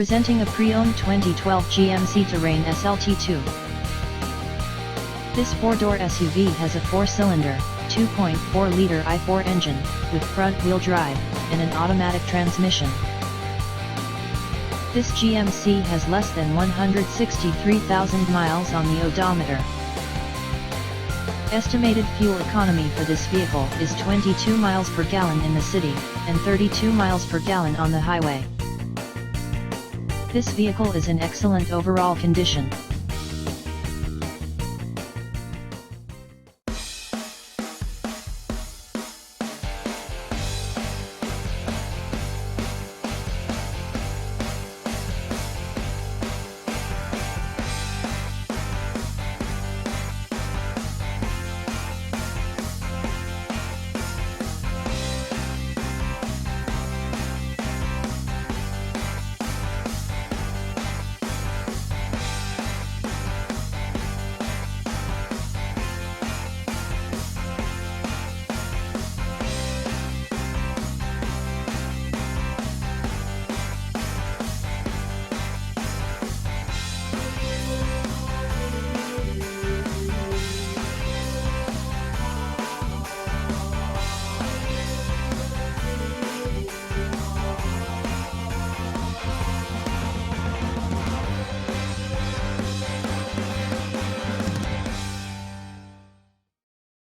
Presenting a pre-owned 2012 GMC Terrain SLT-2. This four-door SUV has a four-cylinder, 2.4-liter i4 engine, with front-wheel drive, and an automatic transmission. This GMC has less than 163,000 miles on the odometer. Estimated fuel economy for this vehicle is 22 miles per gallon in the city, and 32 miles per gallon on the highway. This vehicle is in excellent overall condition.